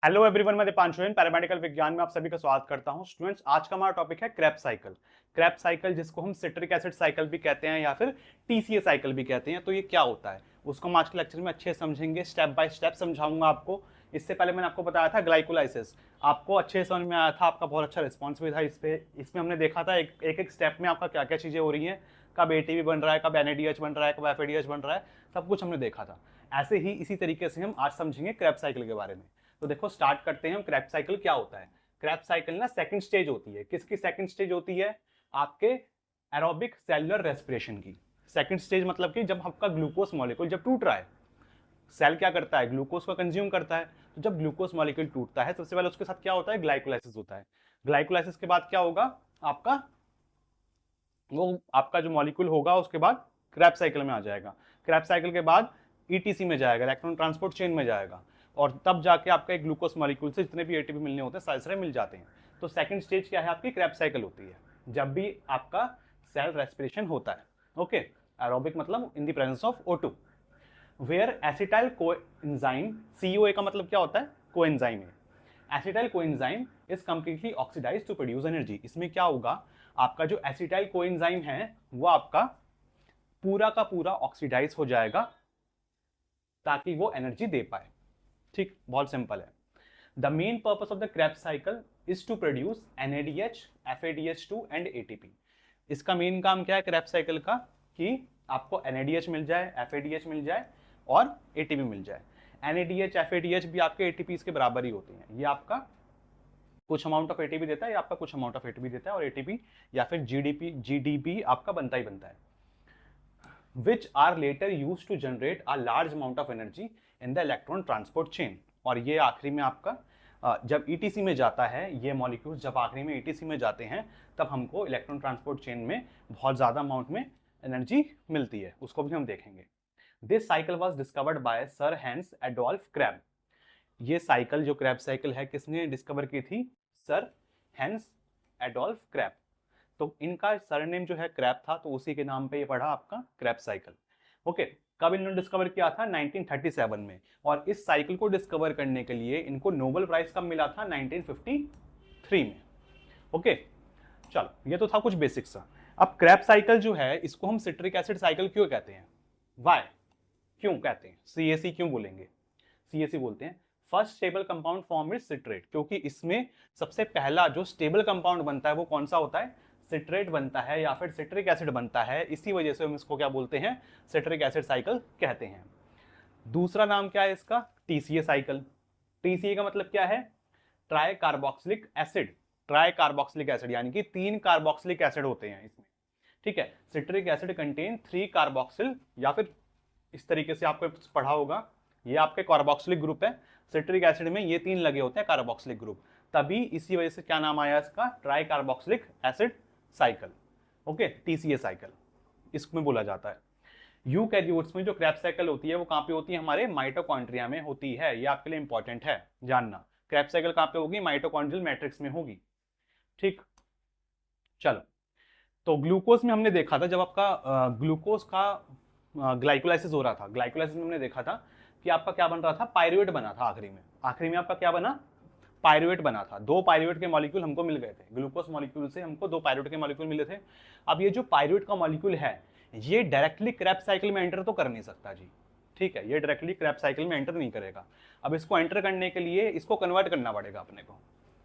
Hello everyone, मैं Deepanshu paramedical विज्ञान में आप सभी का स्वागत करता हूं। स्टूडेंट्स, आज का हमारा टॉपिक है क्रैब साइकिल। क्रैब साइकिल जिसको हम सिट्रिक एसिड साइकिल भी कहते हैं या फिर टीसीए साइकिल भी कहते हैं। तो ये क्या होता है उसको हम आज के लेक्चर में अच्छे से समझेंगे, स्टेप बाय स्टेप समझाऊंगा आपको। इससे पहले मैंने आपको बताया था ग्लाइकोलाइसिस, आपको अच्छे से समझ में आया था, आपका बहुत अच्छा रिस्पॉन्स भी था इस पे। इसमें हमने देखा था एक एक स्टेप में आपका क्या क्या चीज़ें हो रही हैं, कब एटीपी बन रहा है, कब एनएडीएच बन रहा है, कब एफएडीएच बन रहा है, सब कुछ हमने देखा था। ऐसे ही इसी तरीके से हम आज समझेंगे क्रैब साइकिल के बारे में। तो देखो, स्टार्ट करते हैं हम। क्रैब साइकिल क्या होता है? क्रैब साइकिल ना सेकंड स्टेज होती है। किसकी सेकंड स्टेज होती है? आपके एरोबिक सेलुलर रेस्पिरेशन की सेकंड स्टेज। मतलब कि जब आपका ग्लूकोज मॉलिक्यूल जब टूट रहा है, सेल क्या करता है? ग्लूकोज को कंज्यूम करता है। तो जब ग्लूकोज मॉलिक्यूल टूटता है, सबसे पहले उसके साथ क्या होता है? ग्लाइकोलाइसिस होता है। ग्लाइकोलाइसिस के बाद क्या होगा? आपका आपका जो मॉलिक्यूल होगा उसके बाद क्रैब साइकिल में आ जाएगा। क्रैब साइकिल के बाद ईटीसी में जाएगा, इलेक्ट्रॉन ट्रांसपोर्ट चेन में जाएगा, और तब जाके आपका एक ग्लूकोज मॉलिक्यूल से जितने भी एटीपी मिलने होते हैं सारे सारे मिल जाते हैं। तो सेकंड स्टेज क्या है? आपकी क्रैब साइकिल होती है जब भी आपका सेल रेस्पिरेशन होता है। ओके, एरोबिक मतलब in the presence of O2, where acetyl coenzyme, CoA का मतलब क्या होता है? कोएंजाइम है। Acetyl coenzyme is completely oxidized to produce energy. इसमें क्या होगा? आपका जो एसिटाइल कोएंजाइम है वो आपका पूरा का पूरा ऑक्सीडाइज हो जाएगा ताकि वो एनर्जी दे पाए। ठीक, बहुत सिंपल है। The main purpose of the Krebs cycle is to produce NADH, FADH2 and ATP। इसका मेन काम क्या है क्रैब साइकिल का? कि आपको NADH मिल जाए, FADH मिल जाए और ATP मिल जाए। NADH, FADH भी आपके ATP के बराबर ही होते हैं। ये आपका कुछ अमाउंट ऑफ ATP देता है, या आपका कुछ अमाउंट ऑफ ATP देता है, और ATP या फिर GDP आपका बनता ही बनता है, which are later used to generate a large amount of energy in the electron transport chain। और ये आखिरी में आपका जब ETC में जाता है, ये मॉलिक्यूल्स जब आखिरी में ETC में जाते हैं, तब हमको इलेक्ट्रॉन ट्रांसपोर्ट चेन में बहुत ज़्यादा अमाउंट में एनर्जी मिलती है। उसको भी हम देखेंगे। This cycle was discovered by sir Hans Adolf Krebs. ये साइकिल जो क्रैब साइकिल है, किसने डिस्कवर की थी? Sir Hans Adolf Krebs. तो इनका सरनेम जो है क्रैब था, तो उसी के नाम पे ये पढ़ा आपका क्रैब साइकिल। ओके, कब इन्होंने डिस्कवर किया था? 1937 में। और इस साइकिल को डिस्कवर करने के लिए इनको नोबेल प्राइज कब मिला था? 1953 में। ओके, चलो, ये तो था कुछ बेसिक्स सा। अब क्रैब साइकिल जो है, इसको हम सिट्रिक एसिड साइकिल क्यों कहते हैं? वाई, क्यों कहते हैं? CAC क्यों बोलेंगे? CAC बोलते हैं first stable compound form is citrate, क्योंकि इसमें सबसे पहला जो स्टेबल कंपाउंड बनता है वो कौन सा होता है? सिट्रेट बनता है, या फिर सिट्रिक एसिड बनता है। इसी वजह से हम इसको क्या बोलते हैं? सिट्रिक एसिड साइकिल कहते हैं। दूसरा नाम क्या है इसका? TCA cycle. TCA का मतलब क्या है? Try carboxylic acid. Try carboxylic acid यानी कि 3 कार्बोक्सिलिक एसिड होते हैं इसमें। ठीक है, सिट्रिक एसिड कंटेन 3 कार्बोक्सिल, या फिर इस तरीके से आपको पढ़ा होगा, ये आपके कार्बोक्सिलिक ग्रुप है। सिट्रिक एसिड में ये 3 लगे होते हैं कार्बोक्सिलिक ग्रुप, तभी इसी वजह से क्या नाम आया इसका? Try carboxylic acid cycle. Okay, TCA cycle इसमें बोला जाता है। यूकैरियोट्स में जो क्रैब साइकिल होती है वो कहां पे होती है? हमारे माइटोकॉन्ड्रिया में होती है। ये आपके लिए इंपॉर्टेंट है जानना। क्रैब साइकिल कहां पे होगी? माइटोकॉन्ड्रियल मैट्रिक्स में होगी। ठीक, चलो, तो ग्लूकोज में हमने देखा था, जब आपका ग्लूकोज का ग्लाइकोलाइसिस हो रहा था, ग्लाइकोलाइसिस में हमने देखा था कि आपका क्या बन रहा था? पायरुवेट बना था आखिरी में। आखिरी में आपका क्या बना? पायरुवेट बना था। 2 पायरुवेट के मॉलिक्यूल हमको मिल गए थे। ग्लूकोज मॉलिक्यूल से हमको 2 पायरुवेट के मॉलिक्यूल मिले थे। अब ये जो पायरुवेट का मॉलिक्यूल है, ये डायरेक्टली क्रैब साइकिल में एंटर तो कर नहीं सकता जी। ठीक है, ये डायरेक्टली क्रैब साइकिल में एंटर नहीं करेगा। अब इसको एंटर करने के लिए इसको कन्वर्ट करना पड़ेगा अपने को।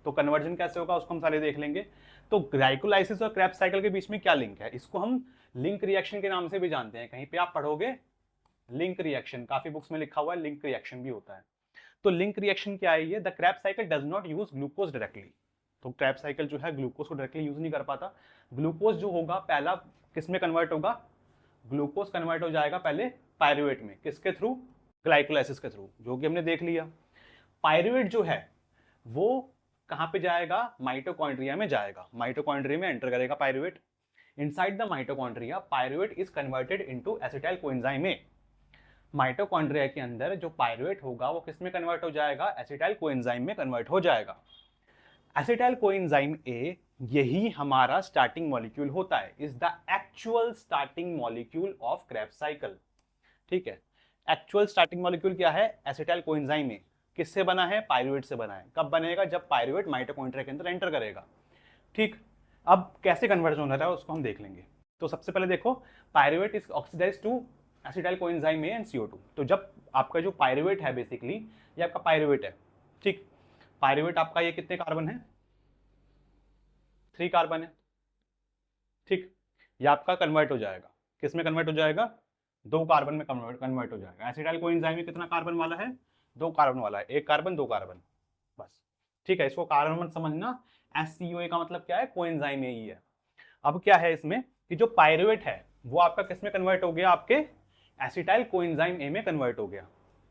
तो कन्वर्जन कैसे होगा उसको हम सारे देख लेंगे। तो ग्लाइकोलाइसिस और क्रैब साइकिल के बीच में क्या लिंक है? इसको हम लिंक रिएक्शन के नाम से भी जानते हैं। कहीं पे आप पढ़ोगे लिंक रिएक्शन, काफी बुक्स में लिखा हुआ है लिंक रिएक्शन भी होता है। तो लिंक रिएक्शन क्या है? ये the Krebs cycle does not use glucose directly. तो क्रैब साइकिल जो है ग्लूकोज को डायरेक्टली यूज नहीं कर पाता। ग्लूकोज जो होगा पहला किस में कन्वर्ट होगा? ग्लूकोज कन्वर्ट हो जाएगा पहले पायरुवेट में। किसके थ्रू? ग्लाइकोलाइसिस के थ्रू, जो कि हमने देख लिया। पायरुवेट जो है वो कहां पे जाएगा? माइटोकॉन्ड्रिया में जाएगा। माइटोकॉन्ड्रिया में एंटर करेगा pyruvate. Inside the mitochondria pyruvate is converted into acetyl coenzyme A. Mitochondria के अंदर जो पायरुवेट होगा वो किस में कन्वर्ट हो जाएगा? एसिटाइल कोएंजाइम में कन्वर्ट हो जाएगा। एसिटाइल कोएंजाइम ए यही हमारा स्टार्टिंग मॉलिक्यूल होता है, is the actual starting molecule of Krebs cycle. ठीक है, एक्चुअल स्टार्टिंग मॉलिक्यूल क्या है? एसिटाइल कोएंजाइम ए। किससे बना है? पायरुवेट से बना है। कब बनेगा? जब पायरुवेट माइटोकॉन्ड्रिया के अंदर एंटर करेगा। ठीक, अब कैसे कन्वर्जन हो रहा है उसको हम देख लेंगे। तो सबसे पहले देखो, pyruvate is oxidize to acetyl coenzyme A and CO2। तो जब आपका जो पायरुवेट है बेसिकली, ये आपका पायरुवेट है। ठीक, पायरुवेट आपका ये कितने कार्बन है? 3 कार्बन है। ठीक, ये आपका कन्वर्ट हो जाएगा, किस में कन्वर्ट हो जाएगा? 2 कार्बन में कन्वर्ट हो जाएगा। एसिटाइल कोएंजाइम में कितना कार्बन वाला है? 2 कार्बन वाला है। 1 कार्बन 2 कार्बन, बस। ठीक है, इसको कार्बन मत समझना। SCOA का मतलब क्या है? कोएंजाइम ए ही है। अब क्या है इसमें कि जो पायरुवेट है वो आपका किस में कन्वर्ट हो गया? आपके एसिटाइल कोएंजाइम ए में कन्वर्ट हो गया।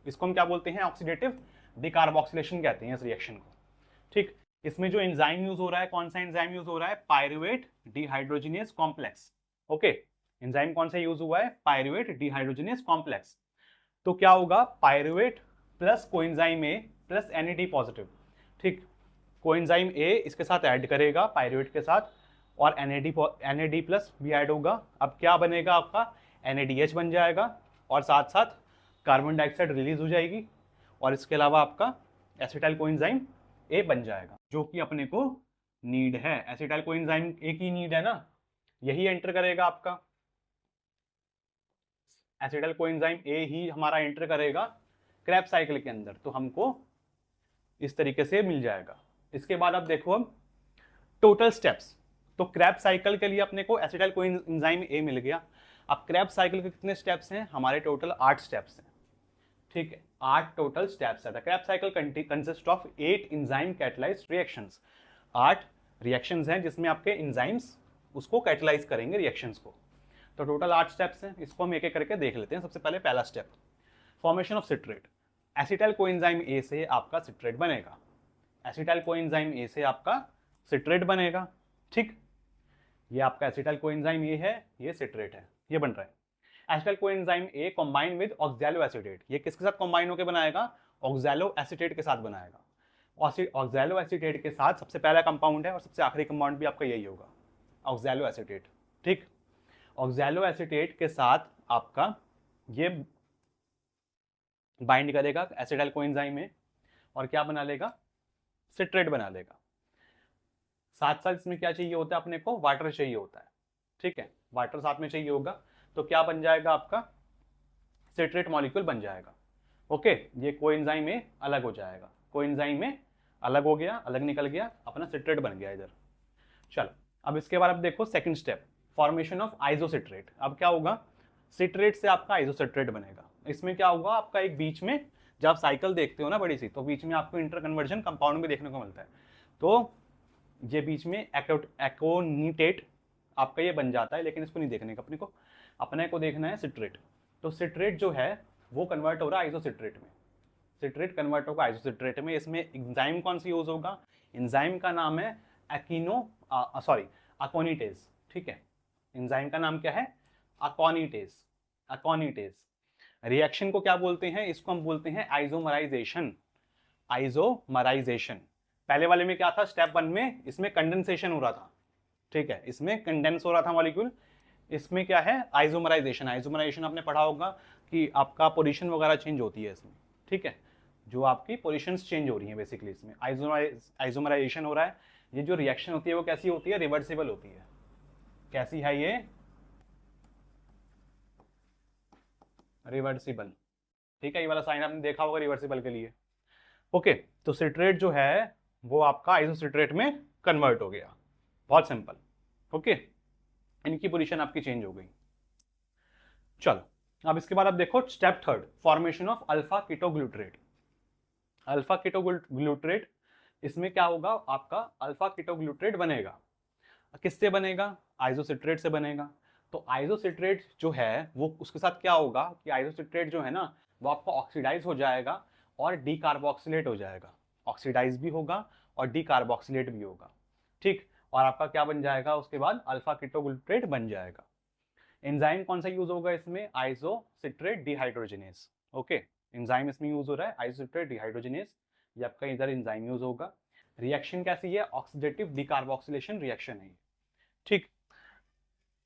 इसको हम क्या बोलते हैं? ऑक्सीडेटिव डिकार्बोक्सिलेशन कहते हैं इस रिएक्शन को। ठीक, इसमें जो एंजाइम यूज हो रहा है, कौन सा एंजाइम यूज हो रहा है? Pyruvate dehydrogenase complex. Okay, enzyme कौन सा यूज हुआ है? Pyruvate dehydrogenase complex. तो क्या होगा? Pyruvate plus coenzyme A plus NAD positive. ठीक, कोएंजाइम ए इसके साथ ऐड करेगा पायरुवेट के साथ, और NAD प्लस भी ऐड होगा। अब क्या बनेगा? आपका NADH बन जाएगा, और साथ साथ कार्बन डाइऑक्साइड रिलीज हो जाएगी, और इसके अलावा आपका एसिटाइल कोएंजाइम ए बन जाएगा, जो कि अपने को नीड है। एसिटाइल कोएंजाइम ए की नीड है ना, यही एंटर करेगा आपका। एसिटाइल कोएंजाइम ए ही हमारा एंटर करेगा क्रेब्स साइकिल के अंदर, तो हमको इस तरीके से मिल जाएगा। इसके बाद अब देखो हम टोटल स्टेप्स। तो क्रेब्स साइकिल के लिए अपने को एसिटाइल कोएंजाइम ए मिल गया। अब क्रेब्स साइकिल के कितने स्टेप्स हैं? हमारे टोटल 8 स्टेप्स हैं। ठीक है, 8 टोटल स्टेप्स है। The Krebs cycle consist of 8 enzyme catalysed reactions. 8 reactions हैं जिसमें आपके एंजाइम्स उसको कैटलाइज करेंगे रिएक्शंस को। तो टोटल 8 स्टेप्स हैं, इसको हम एक एक करके देख लेते हैं। सबसे पहले पहला step, formation of citrate. Acetyl coenzyme ए से आपका सिट्रेट बनेगा। एसिटाइल कोएंजाइम ए से आपका सिट्रेट बनेगा। ठीक, ये आपका एसिटाइल कोएंजाइम ए है, ये सिट्रेट है, ये बन रहा है। Acetyl coenzyme A combine with oxalo acetate. ये किसके साथ कंबाइन होकर बनाएगा? ऑक्सैलो एसीटेट के साथ बनाएगा। ऑक्सैलो एसीटेट के साथ सबसे पहला कंपाउंड है और सबसे आखिरी कंपाउंड भी आपका यही होगा, ऑक्सैलो एसीटेट। ठीक, ऑक्सैलो एसीटेट के साथ आपका ये बाइंड करेगा एसिटाइल कोएंजाइम में, और क्या बना लेगा? सिट्रेट बना लेगा। साथ साथ इसमें क्या चाहिए होता है अपने को? वाटर चाहिए होता है। ठीक है, वाटर साथ में चाहिए होगा, तो क्या बन जाएगा? आपका सिट्रेट मॉलिक्यूल बन जाएगा। ओके, ये कोएंजाइम में अलग हो जाएगा, कोएंजाइम में अलग हो गया, अलग निकल गया, अपना सिट्रेट बन गया इधर। चलो, अब इसके बाद अब देखो second step, formation of isocitrate. अब क्या होगा? सिट्रेट से आपका आइसोसिट्रेट बनेगा। इसमें क्या होगा? आपका एक बीच में जब आप साइकिल देखते हो ना बड़ी सी, तो बीच में आपको इंटर कन्वर्जन कंपाउंड में देखने को मिलता है। तो ये बीच में एकोनिटेट आपका ये बन जाता है, लेकिन इसको नहीं देखने का अपने को, अपने को देखना है सिट्रेट। तो सिट्रेट जो है वो कन्वर्ट हो रहा है आइसोसिट्रेट में। सिट्रेट कन्वर्ट होगा आइसोसिट्रेट में। इसमें एंजाइम कौन सी यूज होगा? एंजाइम का नाम है अकोनिटेज। ठीक है, एंजाइम का नाम क्या है? अकोनिटेज। अकोनिटेज रिएक्शन को क्या बोलते हैं? इसको हम बोलते हैं आइसोमराइजेशन। आइसोमराइजेशन। पहले वाले में क्या था? स्टेप 1 में इसमें कंडेंसेशन हो रहा था। ठीक है, इसमें कंडेंस हो रहा था मॉलिक्यूल। इसमें क्या है? आइसोमराइजेशन। आइसोमराइजेशन आपने पढ़ा होगा कि आपका पोजीशन वगैरह चेंज होती है इसमें। ठीक है, जो आपकी पोजीशंस चेंज हो रही हैं बेसिकली, इसमें आइसोमराइजेशन हो रहा है। ये जो रिएक्शन होती है वो कैसी होती है? रिवर्सिबल होती है। कैसी है ये? रिवर्सिबल। ठीक है, ये वाला साइन आपने देखा होगा रिवर्सिबल के लिए। ओके, तो सिट्रेट जो है वो आपका आइसोसिट्रेट में कन्वर्ट हो गया। बहुत सिंपल। ओके, इनकी पोजीशन आपकी चेंज हो गई। चलो, अब इसके बाद आप देखो step 3, formation of alpha ketoglutarate. Alpha ketoglutarate, इसमें क्या होगा? आपका अल्फा कीटोग्लूटरेट बनेगा। किससे बनेगा? आइसोसिट्रेट से बनेगा। तो आइसोसिट्रेट जो है वो उसके साथ क्या होगा कि आइसोसिट्रेट जो है ना वो आपका ऑक्सीडाइज हो जाएगा और डीकार्बोक्सिलेट हो जाएगा। ऑक्सीडाइज भी होगा और डीकार्बोक्सिलेट भी होगा। ठीक, और आपका क्या बन जाएगा? उसके बाद अल्फा कीटोग्लूटरेट बन जाएगा। एंजाइम कौन सा यूज होगा इसमें? Isocitrate dehydrogenase. ओके, एंजाइम इसमें यूज हो रहा है आइसोसिट्रेट डिहाइड्रोजिनेज, ये आपका इधर एंजाइम यूज होगा। रिएक्शन कैसी है? ऑक्सीडेटिव डिकार्बोक्सिलेशन रिएक्शन है। ठीक,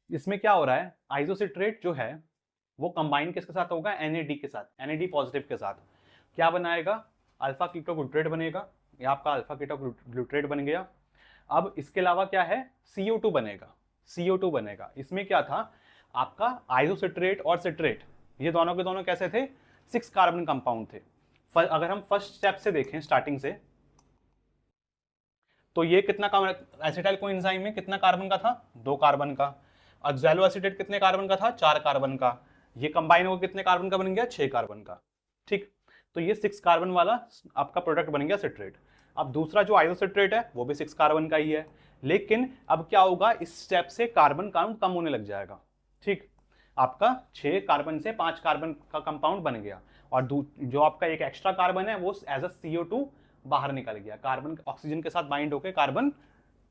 इसमें क्या हो रहा है? आइसोसिट्रेट जो है वो कंबाइन किसके साथ होगा? NAD के साथ, NAD पॉजिटिव के साथ। क्या बनाएगा? अल्फा कीटोग्लूट्रेट बनेगा, ये आपका अल्फा कीटोग्लूट्रेट बन गया। अब इसके अलावा क्या है, CO2 बनेगा, CO2 बनेगा। इसमें क्या था आपका आइसोसिट्रेट और सिट्रेट, ये दोनों के दोनों कैसे थे, 6 कार्बन कंपाउंड थे। अगर हम फर्स्ट स्टेप से देखें स्टार्टिंग से, तो ये कितना एसिटाइल कोएंजाइम में कितना कार्बन का था, 2 कार्बन का। ऑक्सैलो एसिटेट कितने कार्बन का था, 4 कार्बन का। ये कंबाइन होकर कितने कार्बन का बन गया, 6 कार्बन का। ठीक, तो ये 6 कार्बन वाला आपका प्रोडक्ट बन गया सिट्रेट। अब दूसरा जो आइसोसिट्रेट है वो भी 6 कार्बन का ही है, लेकिन अब क्या होगा, इस स्टेप से कार्बन काउंट कम होने लग जाएगा। ठीक, आपका 6 कार्बन से 5 कार्बन का कंपाउंड बन गया, और जो आपका एक एक्स्ट्रा कार्बन है वो एज अ CO2 बाहर निकल गया, कार्बन ऑक्सीजन के साथ बाइंड होकर कार्बन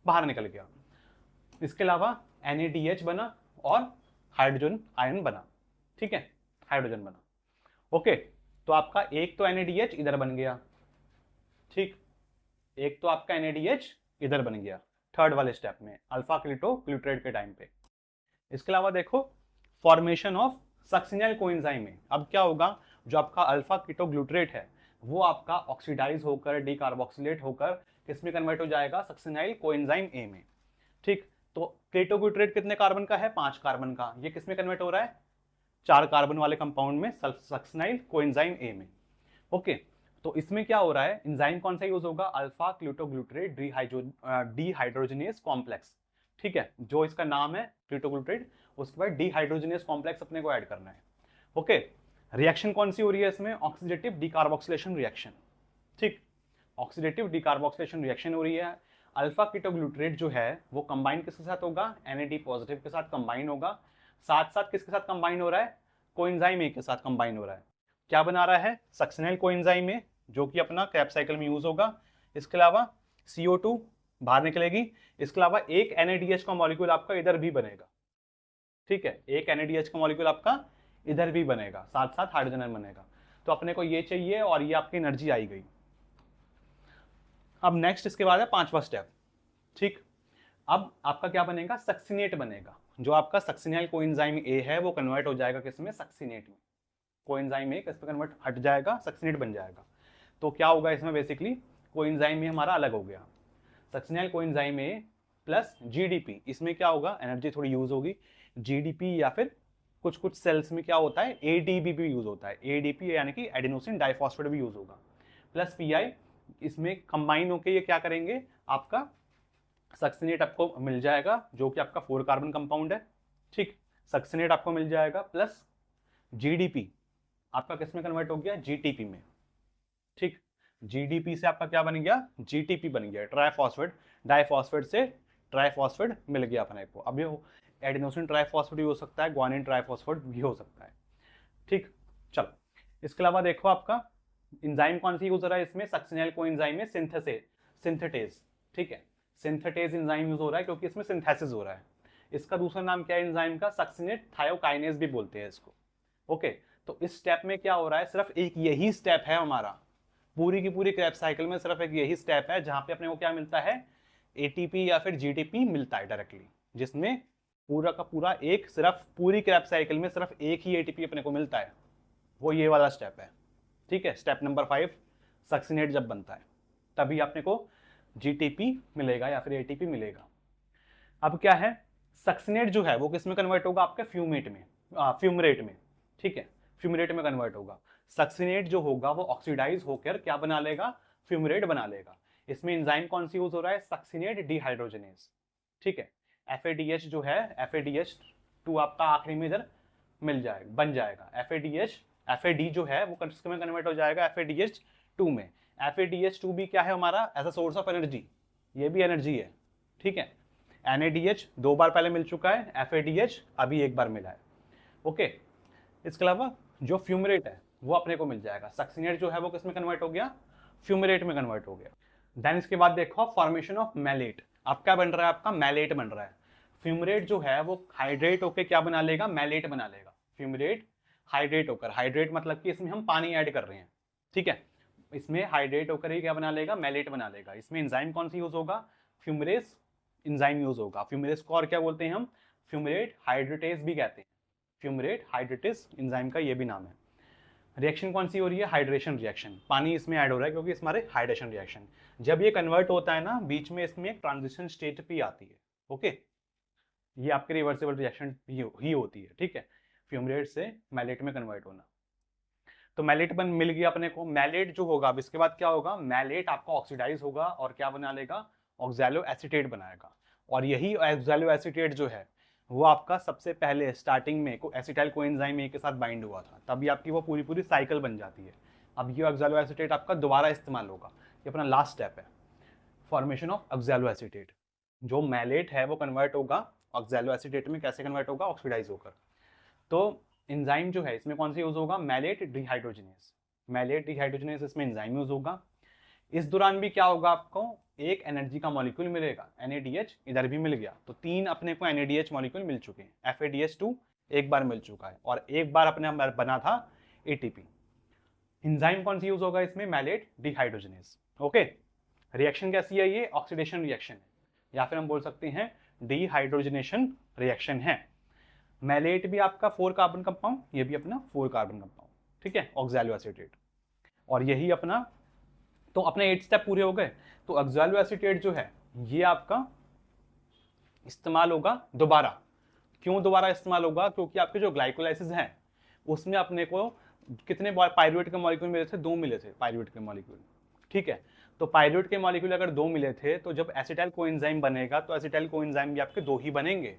बाहर निकल गया। इसके अलावा NADH बना और हाइड्रोजन आयन बना। ठीक है, हाइड्रोजन बना। ओके, तो आपका एक तो NADH इधर बन गया, ठीक, एक तो आपका NADH इधर बन गया थर्ड वाले स्टेप में अल्फा कीटोग्लूट्रेट के टाइम पे। इसके अलावा देखो फॉर्मेशन ऑफ सक्सिनियल कोएंजाइम में अब क्या होगा, जो आपका अल्फा कीटोग्लूट्रेट है वो आपका ऑक्सीडाइज होकर डीकार्बोक्सिलेट होकर किसमें कन्वर्ट हो जाएगा, सक्सिनाइल कोएंजाइम ए में। ठीक, तो कीटोग्लूट्रेट कितने कार्बन का है, 5 कार्बन का, ये किसमें कन्वर्ट हो रहा है, 4 कार्बन वाले कंपाउंड में, सक्सिनाइल कोएंजाइम ए में। ओके, तो इसमें क्या हो रहा है, एंजाइम कौन सा यूज होगा, अल्फा कीटोग्लूट्रेट डीहाइड्रोजनेज कॉम्प्लेक्स। ठीक है, जो इसका नाम है कीटोग्लूट्रेट, उसके बाद डीहाइड्रोजनेज कॉम्प्लेक्स अपने को ऐड करना है। ओके, रिएक्शन कौन सी हो रही है इसमें, ऑक्सीडेटिव डीकार्बोक्सिलेशन रिएक्शन। ठीक, ऑक्सीडेटिव डीकार्बोक्सिलेशन रिएक्शन हो रही है। अल्फा कीटोग्लूट्रेट जो है वो कंबाइन किसके साथ होगा, Na पॉजिटिव के साथ कंबाइन होगा, साथ साथ किसके साथ कंबाइन हो रहा है, कोएंजाइम ए के साथ कंबाइन हो रहा है। क्या बना रहा है, सक्सिनाइल कोएंजाइम ए, जो कि अपना क्रेब्स साइकिल में यूज होगा। इसके अलावा CO2 बाहर निकलेगी, इसके अलावा एक NADH का मॉलिक्यूल आपका इधर भी बनेगा। ठीक है, एक NADH का मॉलिक्यूल आपका इधर भी बनेगा, साथ साथ हाइड्रोजन बनेगा। तो अपने को ये चाहिए और ये आपकी एनर्जी आई गई। अब नेक्स्ट इसके बाद है 5वां स्टेप। ठीक, अब आपका क्या बनेगा, सक्सिनेट बनेगा। जो आपका सक्सिनाइल कोएंजाइम ए है वो कन्वर्ट हो जाएगा किसमें, सक्सिनेट में। कोएंजाइम ए किस पे कन्वर्ट हट जाएगा, सक्सिनेट बन जाएगा। तो क्या होगा इसमें, बेसिकली कोएंजाइम में हमारा अलग हो गया, succinyl coenzyme A plus GDP। इसमें क्या होगा, एनर्जी थोड़ी यूज होगी, GDP या फिर कुछ कुछ सेल्स में क्या होता है, ADP भी यूज होता है, ADP यानी कि एडिनोसिन डाइफॉस्फेट भी यूज होगा, प्लस PI। इसमें कंबाइन होके ये क्या करेंगे, आपका सक्सिनेट आपको मिल जाएगा, जो कि आपका 4 कार्बन कंपाउंड है। ठीक, सक्सिनेट आपको मिल जाएगा प्लस GDP आपका किस में कन्वर्ट हो गया, GTP में। ठीक, GDP से आपका क्या बन गया, GTP बन गया, ट्राइफॉस्फेट, डाइफॉस्फेट से ट्राइफॉस्फेट मिल गया अपने को। अब ये एडिनोसिन ट्राइफॉस्फेट भी हो सकता है, ग्वानिन ट्राइफॉस्फेट भी हो सकता है। ठीक, चलो इसके अलावा देखो आपका एंजाइम कौन सी यूज हो रहा है इसमें, सक्सिनाइल कोएंजाइम में सिंथेटेज। ठीक है, सिंथेटेज एंजाइम यूज हो रहा है क्योंकि इसमें सिंथेसिस हो रहा है। इसका दूसरा नाम क्या है एंजाइम का, सक्सिनेट थायोकाइनेज भी बोलते हैं इसको। ओके, तो इस स्टेप में क्या हो रहा है, सिर्फ एक यही स्टेप है हमारा पूरी की पूरी क्रेब्स साइकिल में, सिर्फ एक यही स्टेप है जहां पे अपने को क्या मिलता है, ATP या फिर GTP मिलता है डायरेक्टली, जिसमें पूरा का पूरा एक सिर्फ पूरी क्रेब्स साइकिल में सिर्फ एक ही ATP अपने को मिलता है, वो ये वाला स्टेप है। ठीक है, स्टेप नंबर 5 सक्सिनेट जब बनता है तभी अपने को GTP मिलेगा या फिर ATP मिलेगा। अब क्या है, सक्सिनेट जो है वो किस में कन्वर्ट होगा, आपके फ्यूमेट में, फ्यूमरेट में। ठीक है, फ्यूमरेट में कन्वर्ट होगा। सक्सिनेट जो होगा वो ऑक्सीडाइज होकर क्या बना लेगा, फ्यूमरेट बना लेगा। इसमें एंजाइम कौन सी यूज हो रहा है, सक्सिनेट डीहाइड्रोजनेज। ठीक है, FADH जो है, FADH2 आपका आखिरी में इधर मिल जाएगा, बन जाएगा। FAD जो है वो किसमें कन्वर्ट हो जाएगा, FADH2 में। FADH2 भी क्या है हमारा, as a source of energy, ये भी एनर्जी है। ठीक है, NADH 2 बार पहले मिल चुका है, FADH अभी 1 बार मिला है। ओके, इसके अलावा जो फ्यूमरेट है वो अपने को मिल जाएगा। सक्सिनेट जो है वो किस में कन्वर्ट हो गया, फ्यूमरेट में कन्वर्ट हो गया। देन इसके बाद देखो फॉर्मेशन ऑफ मैलेट। अब क्या बन रहा है, आपका मैलेट बन रहा है। फ्यूमरेट जो है वो हाइड्रेट होकर क्या बना लेगा, मैलेट बना लेगा। फ्यूमरेट हाइड्रेट होकर, हाइड्रेट मतलब कि इसमें हम पानी ऐड कर रहे हैं। ठीक है, इसमें हाइड्रेट होकर ही क्या बना लेगा, मैलेट बना लेगा। इसमें एंजाइम कौन सी यूज होगा, फ्यूमरेस एंजाइम यूज होगा। फ्यूमरेस को और क्या बोलते हैं हम, फ्यूमरेट हाइड्रेटेज भी कहते हैं। फ्यूमरेट हाइड्रेटेज एंजाइम का ये भी नाम है। रिएक्शन कौन सी हो रही है? हाइड्रेशन रिएक्शन, पानी इसमें ऐड हो रहा है क्योंकि इस हमारे हाइड्रेशन रिएक्शन। जब ये कन्वर्ट होता है ना, बीच में इसमें एक ट्रांजिशन स्टेट भी आती है। ओके, ये आपके रिवर्सिबल रिएक्शन ही होती है, ठीक है, फ्यूमरेट से मैलेट में कन्वर्ट होना। तो मैलेट बन मिल गया अपने को। मैलेट जो होगा अब इसके बाद क्या होगा? मैलेट आपका ऑक्सीडाइज होगा और क्या बना लेगा? ऑक्सैलो एसीटेट बनाएगा। और यही ऑक्सैलो एसीटेट जो है वो आपका सबसे पहले स्टार्टिंग में एसिटाइल कोएंजाइम ए के साथ बाइंड हुआ था, तभी आपकी वो पूरी पूरी साइकिल बन जाती है। अब ये ऑक्सैलो एसीटेट आपका दोबारा इस्तेमाल होगा, ये अपना लास्ट स्टेप है, फॉर्मेशन ऑफ ऑक्सैलो एसीटेट। जो मैलेट है वो कन्वर्ट होगा ऑक्सैलो एसीटेट में। कैसे कन्वर्ट होगा? ऑक्सीडाइज होकर। तो एंजाइम जो है इसमें कौन सा यूज होगा? Malate dehydrogenase. मैलेट डिहाइड्रोजिनेस इसमें एंजाइम यूज होगा। इस दौरान भी क्या होगा? आपको एक एनर्जी का मॉलिक्यूल मिलेगा, NADH इधर भी मिल गया, तो 3 अपने को NADH मॉलिक्यूल मिल चुके हैं। FADH2 एक बार मिल चुका है और एक बार अपने बना था ATP। एंजाइम कौन सी यूज होगा इसमें? Mallet dehydrogenase. ओके, रिएक्शन कैसी है? ये ऑक्सीडेशन रिएक्शन है, या फिर हम बोल सकते हैं डिहाइड्रोजनेशन रिएक्शन है। मैलेट भी आपका 4 कार्बन कंपाउंड, ये भी अपना 4 कार्बन कंपाउंड, ठीक है, ऑक्सैलो एसीटेट। और यही अपना, तो अपने 8 स्टेप पूरे हो गए। तो ऑक्सैलो एसीटेट जो है ये आपका इस्तेमाल होगा दोबारा। क्यों दोबारा इस्तेमाल होगा? क्योंकि आपके जो ग्लाइकोलाइसिस है उसमें अपने को कितने पायरुवेट के मॉलिक्यूल मिले थे? 2 मिले थे पायरुवेट के मॉलिक्यूल, ठीक है। तो पायरुवेट के मॉलिक्यूल अगर 2 मिले थे तो जब एसिटाइल कोएंजाइम बनेगा तो एसिटाइल कोएंजाइम भी आपके 2 ही बनेंगे।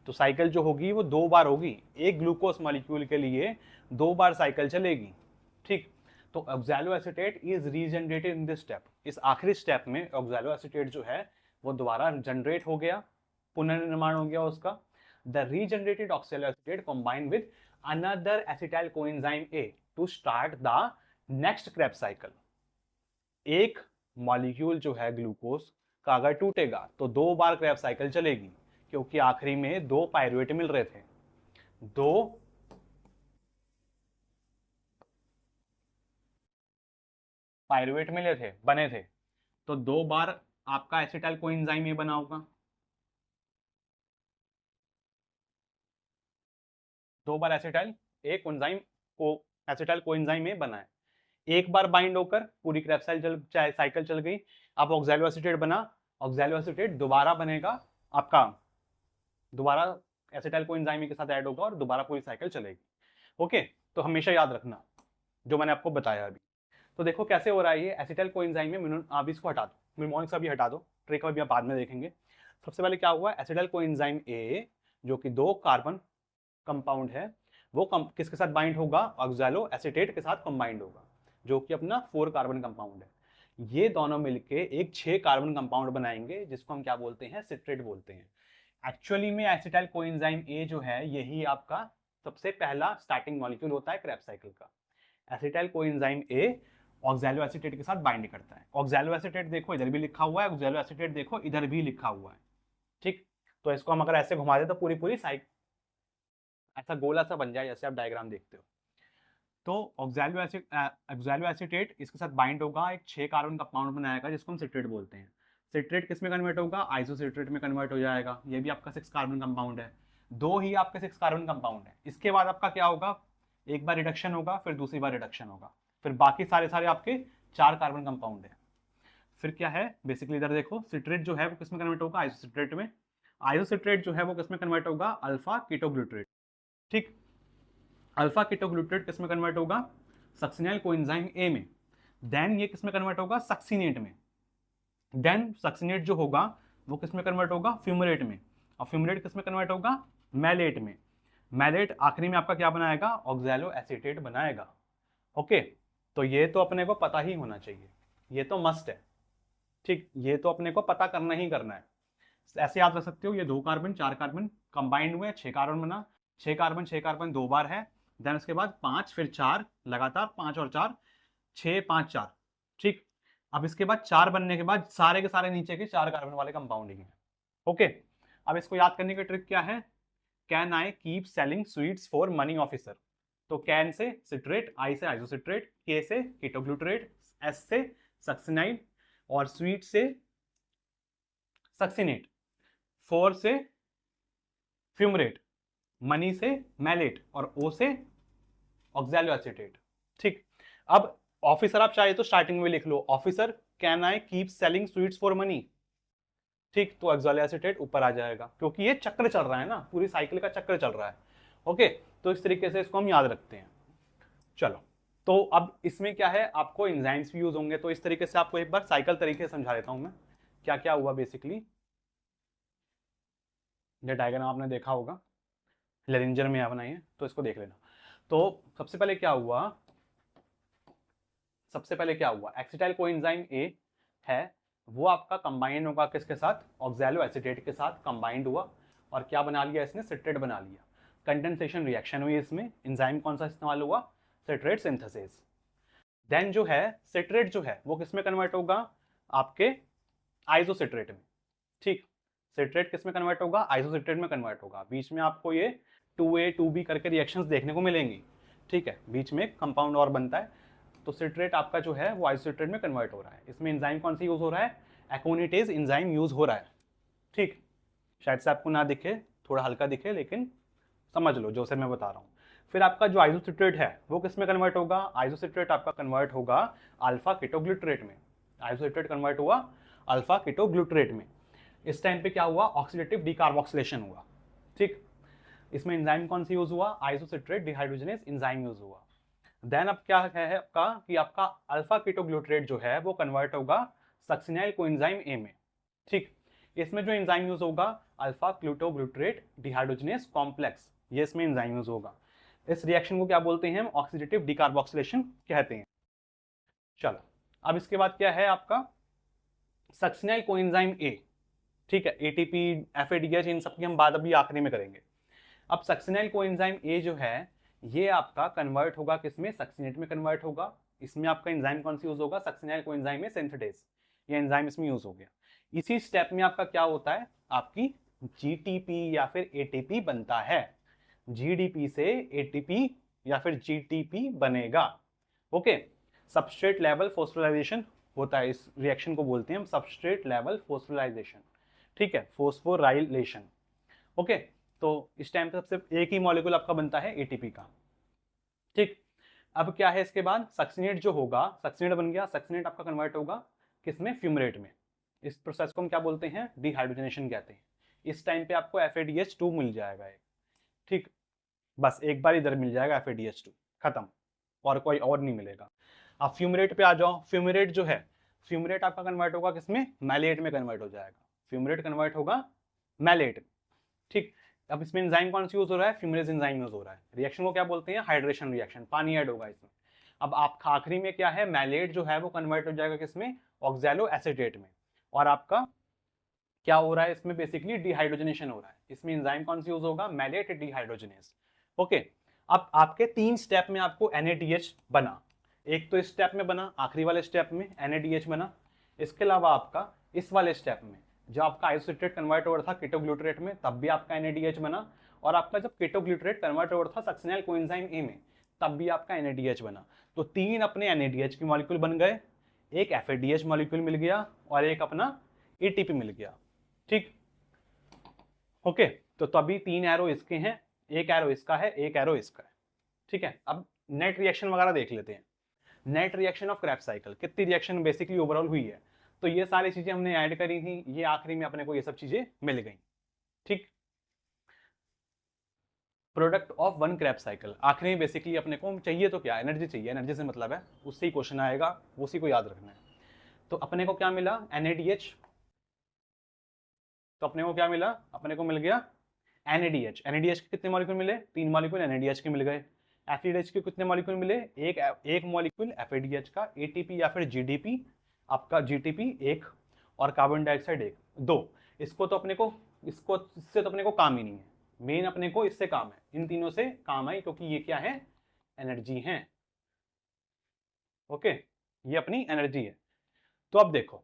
तो साइकिल जो होगी वो 2 बार होगी, एक ग्लूकोज मॉलिक्यूल के लिए 2 बार साइकिल चलेगी, ठीक। तो oxalo acetate is regenerated in this step. इस आखिरी स्टेप में ऑक्सैलो एसीटेट जो है वो दोबारा जनरेट हो गया, पुनर्निर्माण हो गया उसका। The regenerated oxaloacetate combine with another acetyl coenzyme A to start the next Krebs cycle. एक मॉलिक्यूल जो है ग्लूकोज का अगर टूटेगा तो 2 बार क्रेब्स साइकिल चलेगी, क्योंकि आखिरी में 2 पायरुवेट मिल रहे थे, 2 पायरुवेट मिले थे, बने थे, तो 2 बार आपका एसिटाइल कोएंजाइम ये बना होगा, 2 बार एसिटाइल एक एंजाइम को एसिटाइल कोएंजाइम में बना है। एक बार बाइंड होकर पूरी क्रेब्स साइकिल चल गई। अब ऑक्सैलो एसीटेट बना, ऑक्सैलो एसीटेट दोबारा बनेगा आपका, दोबारा एसिटाइल कोएंजाइम के साथ ऐड होगा और दोबारा पूरी साइकिल चलेगी। ओके, तो हमेशा याद रखना जो मैंने आपको बताया अभी। तो देखो कैसे हो रहा है ये एसिटाइल कोएंजाइम में। आप इसको हटा दो, मिमोनिक्स भी हटा दो, ट्रिक भी आप बाद में देखेंगे। सबसे पहले क्या हुआ? एसिटाइल कोएंजाइम A जो कि 2 कार्बन कंपाउंड है वो किसके साथ बाइंड होगा? ऑक्सैलो एसीटेट के साथ कंबाइंड होगा, जो कि अपना 4 कार्बन कंपाउंड है। ये दोनों मिलके एक 6 कार्बन कंपाउंड बनाएंगे, जिसको हम क्या बोलते हैं? सिट्रेट बोलते हैं। एक्चुअली में एसिटाइल कोएंजाइम A जो है यही आपका सबसे पहला स्टार्टिंग मॉलिक्यूल होता है क्रेब्स साइकिल का। Acetyl coenzyme A oxalo acetate के साथ बाइंड करता है। ऑक्सैलो एसीटेट देखो इधर भी लिखा हुआ है, ऑक्सैलो एसीटेट देखो इधर भी लिखा हुआ है, ठीक। तो इसको हम अगर ऐसे घुमा दे तो पूरी पूरी साइकिल ऐसा गोला सा बन जाए, जैसे आप डायग्राम देखते हो। तो ऑक्सैलो एसीटेट इसके साथ बाइंड होगा, एक 6 कार्बन कंपाउंड बनाएगा जिसको हम सिट्रेट बोलते हैं। सिट्रेट किस में कन्वर्ट होगा? आइसोसिट्रेट में कन्वर्ट हो जाएगा। ये भी आपका 6 कार्बन कंपाउंड है, 2 ही आपके 6 कार्बन कंपाउंड है। इसके बाद आपका क्या होगा? एक बार रिडक्शन होगा, फिर दूसरी बार रिडक्शन होगा, फिर बाकी सारे सारे आपके 4 कार्बन कंपाउंड है। फिर क्या है? बेसिकली इधर देखो, सिट्रेट जो है वो किस में कन्वर्ट होगा? आइसोसिट्रेट में। आइसोसिट्रेट जो है वो किस में कन्वर्ट होगा? अल्फा कीटोग्लूट्रेट, ठीक। अल्फा कीटोग्लूट्रेट किस में कन्वर्ट होगा? सक्सिनाइल कोएंजाइम A में। देन ये किस में कन्वर्ट होगा? सक्सिनेट में। देन सक्सिनेट जो होगा वो किस में कन्वर्ट होगा? फ्यूमरेट में। और फ्यूमरेट किस में कन्वर्ट होगा? मैलेट में। मैलेट आखिरी में आपका क्या बनाएगा? ऑक्सैलो एसीटेट बनाएगा। ओके, तो ये तो अपने को पता ही होना चाहिए, ये तो मस्ट है, ठीक। ये तो अपने को पता करना ही करना है। ऐसे याद रख सकते हो, ये 2 कार्बन 4 कार्बन कंबाइंड हुए, 6 कार्बन बना, 6 कार्बन 6 कार्बन 2 बार है, देन उसके बाद 5 फिर 4 लगातार, 5 और 4 6 5 4, ठीक। अब इसके बाद 4 बनने के बाद सारे के सारे नीचे के 4 कार्बन वाले कंपाउंड ही हैं। ओके, अब इसको याद करने की ट्रिक क्या है? Can I keep selling sweets for money officer. तो कैन से सिट्रेट, आई से आइसोसिट्रेट, के से कीटोग्लूट्रेट, एस से सक्सिनाइल और स्वीट से सक्सिनेट, 4 से फ्यूमरेट, मनी से मैलेट और ओ से ऑक्सैलो एसीटेट, ठीक। अब ऑफिसर आप चाहे तो स्टार्टिंग में लिख लो, officer can I keep selling sweets for money. ठीक, तो ऑक्सैलिक एसीटेट ऊपर आ जाएगा, क्योंकि ये चक्र चल रहा है ना, पूरी साइकिल का चक्र चल रहा है। ओके, तो इस तरीके से इसको हम याद रखते हैं। चलो, तो अब इसमें क्या है, आपको एंजाइम्स भी यूज होंगे, तो इस तरीके से आपको एक बार साइकिल तरीके से समझा देता हूं मैं, क्या क्या हुआ बेसिकली। ये डायग्राम आपने देखा होगा, लेरिंजर में बनाई है, तो इसको देख लेना। तो सबसे पहले क्या हुआ, एसिटाइल कोएंजाइम ए है, वो आपका कंबाइंड होगा किसके साथ, ऑक्सैलो एसीटेट के साथ कंबाइंड हुआ, और क्या बना लिया इसने, सिट्रेट बना लिया। कंडेंसेशन रिएक्शन हुई इसमें, एंजाइम कौन सा इस्तेमाल हुआ, सिट्रेट सिंथेसिस। देन जो है सिट्रेट जो है वो किस में कन्वर्ट होगा, आपके आइसोसिट्रेट में। ठीक, सिट्रेट किस में कन्वर्ट होगा, आइसोसिट्रेट में कन्वर्ट होगा। बीच में आपको ये 2A 2B करके रिएक्शंस देखने को मिलेंगी। ठीक है, बीच में कंपाउंड और बनता है, तो सिट्रेट आपका जो है वो आइसोसिट्रेट में कन्वर्ट हो रहा है। इसमें एंजाइम कौन सी यूज हो रहा है, एकोनिटेज एंजाइम यूज हो रहा है। ठीक, शायद से आपको ना दिखे, थोड़ा हल्का दिखे, लेकिन समझ लो जो से मैं बता रहा हूँ। फिर आपका जो आइसोसिट्रेट है वो किस में कन्वर्ट होगा, आइसोसिट्रेट आपका कन्वर्ट होगा अल्फा कीटोग्लूटरेट में। आइसोसिट्रेट कन्वर्ट हुआ अल्फा कीटोग्लूटरेट में। इस टाइम पे क्या हुआ, ऑक्सीडेटिव डीकार्बोक्सिलेशन हुआ। ठीक, इसमें एंजाइम कौन सी यूज हुआ, आइसोसिट्रेट डिहाइड्रोजनेज एंजाइम यूज हुआ। देन अब क्या है आपका कि आपका अल्फा कीटोग्लूटरेट जो है वो कन्वर्ट होगा सक्सिनाइल कोएंजाइम ए में। ठीक, इसमें जो एंजाइम यूज होगा अल्फा कीटोग्लूटरेट डिहाइड्रोजनेज कॉम्प्लेक्स, ये इसमें एंजाइम यूज होगा। इस रिएक्शन को क्या बोलते हैं हम, ऑक्सीडेटिव डीकार्बोक्सिलेशन कहते हैं। चलो, अब इसके बाद क्या है आपका सक्सिनाइल कोएंजाइम ए। ठीक है, एटीपी एफएडीएच इन सब की हम बात अभी आखिरी में करेंगे। अब सक्सिनाइल कोएंजाइम ए जो है ये आपका कन्वर्ट होगा किसमें, सक्सिनेट में कन्वर्ट होगा। इसमें आपका एंजाइम कौन सी यूज होगा, सक्सिनाइल कोएंजाइम में सिंथेटेज, ये एंजाइम इसमें यूज हो गया। इसी स्टेप में आपका क्या होता है, आपकी जीटीपी या फिर एटीपी बनता है। जीडीपी से एटीपी या फिर जीटीपी बनेगा। ओके, सबस्ट्रेट लेवल फोस्फोराइलेशन होता है, इस रिएक्शन को बोलते हैं हम सबस्ट्रेट लेवल फोस्फोराइलेशन। ठीक है, फोस्फोराइलेशन। ओके, तो इस टाइम पे सबसे एक ही मॉलिक्यूल आपका बनता है एटीपी का। ठीक, अब क्या है इसके बाद सक्सिनेट जो होगा, सक्सिनेट बन गया, सक्सिनेट आपका कन्वर्ट होगा किसमें, फ्यूमरेट में। इस प्रोसेस को हम क्या बोलते हैं, डिहाइड्रोजनेशन कहते हैं। इस टाइम पे आपको FADH2 मिल जाएगा एक। ठीक, बस एक बार इधर मिल जाएगा FADH2, खत्म, और कोई और नहीं मिलेगा। अब फ्यूमरेट पे आ जाओ, फ्यूमरेट जो है, फ्यूमरेट आपका कन्वर्ट होगा किसमें, मैलेट में कन्वर्ट हो जाएगा। फ्यूमरेट कन्वर्ट होगा मैलेट। ठीक, अब इसमें एंजाइम कौन सा यूज हो रहा है, फ्यूमरेज एंजाइम यूज हो रहा है। रिएक्शन को क्या बोलते हैं, हाइड्रेशन रिएक्शन, पानी ऐड होगा इसमें। अब आप आखिरी में क्या है, मैलेट जो है वो कन्वर्ट हो जाएगा किसमें, ऑक्सैलो एसीटेट में। और आपका क्या हो रहा है इसमें, बेसिकली डिहाइड्रोजनेशन हो रहा है। इसमें एंजाइम कौन सा यूज होगा, मैलेट डिहाइड्रोजनेज। ओके, अब आपके 3 स्टेप में आपको NADH बना, एक तो इस स्टेप में बना, आखिरी वाले स्टेप में NADH बना। इसके अलावा आपका इस वाले स्टेप में जब आपका आइसोसिट्रेट कन्वर्ट हो रहा था कीटोग्लूटरेट में, तब भी आपका NADH बना। और आपका जब कीटोग्लूटरेट कन्वर्ट हो रहा था सक्सिनाइल कोएंजाइम ए में, तब भी आपका NADH बना। तो 3 अपने NADH के मॉलिक्यूल बन गए, एक FADH मॉलिक्यूल मिल गया, और एक अपना ATP मिल गया। ठीक, ओके, तो तभी 3 एरो इसके हैं, एक एरो इसका है, एक एरो इसका है। ठीक है, अब नेट रिएक्शन वगैरह देख लेते हैं। Net reaction of Krebs cycle, कितनी रिएक्शन बेसिकली ओवरऑल हुई है, तो ये सारी चीजें हमने ऐड करी थी, ये आखिरी में अपने को ये सब चीजें मिल गई। ठीक, product of one Krebs cycle, आखिरी में बेसिकली अपने को चाहिए तो क्या, एनर्जी चाहिए, एनर्जी से मतलब है, उससे ही क्वेश्चन आएगा, उसी को याद रखना है। तो अपने को क्या मिला, NADH। तो अपने को क्या मिला, अपने को मिल गया NADH। NADH के कितने मॉलिक्यूल मिले, 3 मॉलिक्यूल NADH के मिल गए। FADH के कितने मॉलिक्यूल मिले, एक मॉलिक्यूल FADH का। ATP या फिर GDP, आपका GTP एक, और कार्बन डाइऑक्साइड एक, 2। इसको तो अपने को, इससे तो अपने को काम ही नहीं है, मेन अपने को इससे काम है, इन तीनों से काम है, क्योंकि ये क्या है, एनर्जी है। ओके, ये अपनी एनर्जी है। तो अब देखो,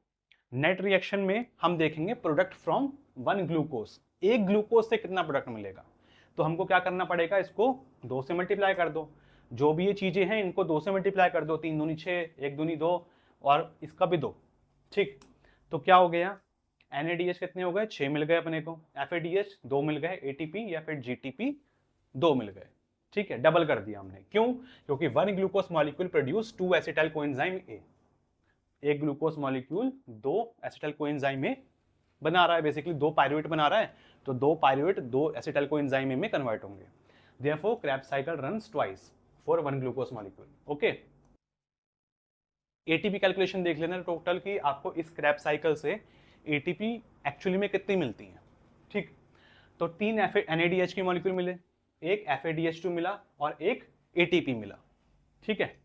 नेट रिएक्शन में हम देखेंगे प्रोडक्ट फ्रॉम वन ग्लूकोज, एक ग्लूकोज से कितना प्रोडक्ट मिलेगा। तो हमको क्या करना पड़ेगा, इसको 2 से मल्टीप्लाई कर दो, जो भी ये चीजें हैं इनको 2 से मल्टीप्लाई कर दो, 3 दूनी 6, 1 दूनी 2, और इसका भी 2। ठीक, तो क्या हो गया, NADH कितने हो गए, 6 मिल गए अपने को, FADH 2 मिल गए, ATP या फिर GTP 2 मिल गए। ठीक है, डबल कर दिया हमने। क्यों? क्योंकि 1 glucose molecule produce 2 acetyl coenzyme A. एक glucose molecule 2 acetyl coenzyme A बना रहा है, बेसिकली 2 पायरुवेट बना रहा है, तो 2 पायरुवेट 2 एसिटाइल कोएंजाइम ए में कन्वर्ट होंगे। Therefore Krebs cycle runs twice for 1 glucose molecule. Okay, ATP calculation देख लेना टोटल कि आपको इस Krebs साइकिल से एटीपी एक्चुअली में कितनी मिलती है। ठीक, तो 3 NADH की मॉलिक्यूल मिले, एक FADH2 मिला और एक ATP मिला। ठीक है,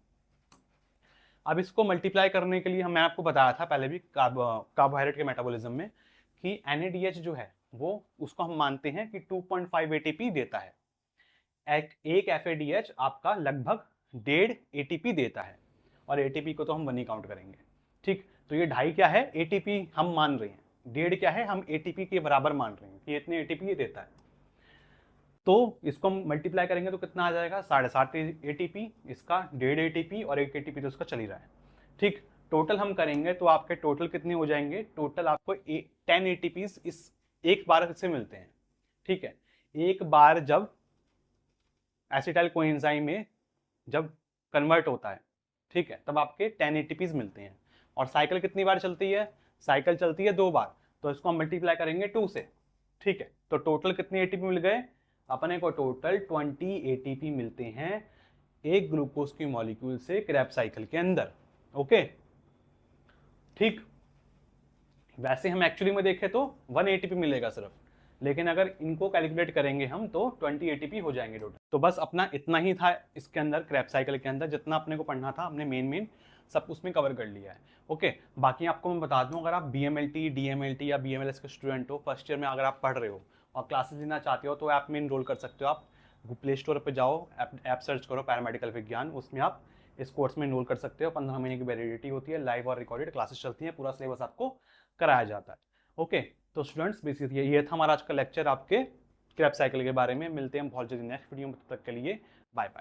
अब इसको मल्टीप्लाई करने के लिए मैं आपको बताया था पहले भी कार्बोहाइड्रेट के मेटाबॉलिज्म में कि NADH जो है वो उसको हम मानते हैं कि 2.5 ATP देता है। एक FADH आपका लगभग 1.5 ATP देता है, और ATP को तो हम 1 ही काउंट करेंगे। ठीक, तो ये 2.5 क्या है, ATP हम मान रहे हैं, 1.5 क्या है, हम ATP के बराबर मान रहे हैं कि इतने ATP ये देता है। तो इसको हम मल्टीप्लाई करेंगे तो कितना आ जाएगा, 7.5 ATP, इसका 1.5 ATP और 1 ATP तो इसका चल ही रहा है। ठीक, टोटल हम करेंगे तो आपके टोटल कितने हो जाएंगे, टोटल आपको 10 ATPs इस एक बार से मिलते हैं। ठीक है, एक बार जब एसिटाइल कोएंजाइम में जब कन्वर्ट होता है, ठीक है, तब आपके 10 ATPs मिलते हैं। और साइकिल कितनी बार चलती है, साइकिल चलती है 2 बार, तो इसको हम मल्टीप्लाई करेंगे 2 से। ठीक है, तो टोटल कितने ATP मिल गए अपने को, टोटल 20 ATP मिलते हैं एक ग्लूकोज की मॉलिक्यूल से Krebs साइकिल के अंदर। ओके, ठीक, वैसे हम एक्चुअली में देखें तो 1 ATP मिलेगा सिर्फ, लेकिन अगर इनको कैलकुलेट करेंगे हम तो 20 ATP हो जाएंगे टोटल। तो बस अपना इतना ही था इसके अंदर, Krebs साइकिल के अंदर जितना अपने को पढ़ना था हमने मेन सब उसमें कवर कर लिया है। ओके, बाकी आपको मैं बता दूं, अगर आप BMLT, DMLT या BMLS के स्टूडेंट हो, फर्स्ट ईयर में अगर आप पढ़ रहे हो और क्लासेस लेना चाहते हो तो ऐप में इनरोल कर सकते हो। आप प्ले स्टोर पर जाओ, ऐप सर्च करो पैरामेडिकल विज्ञान, उसमें आप इस कोर्स में इनरोल कर सकते हो। 15 महीने की वैलिडिटी होती है, लाइव और रिकॉर्डेड क्लासेस चलती हैं, पूरा सिलेबस आपको कराया जाता है। ओके, तो स्टूडेंट्स बेसिकली ये था हमारा आज का लेक्चर आपके Krebs साइकिल के बारे में। मिलते हैं बहुत जल्दी नेक्स्ट वीडियो में, तब तक के लिए बाय बाय।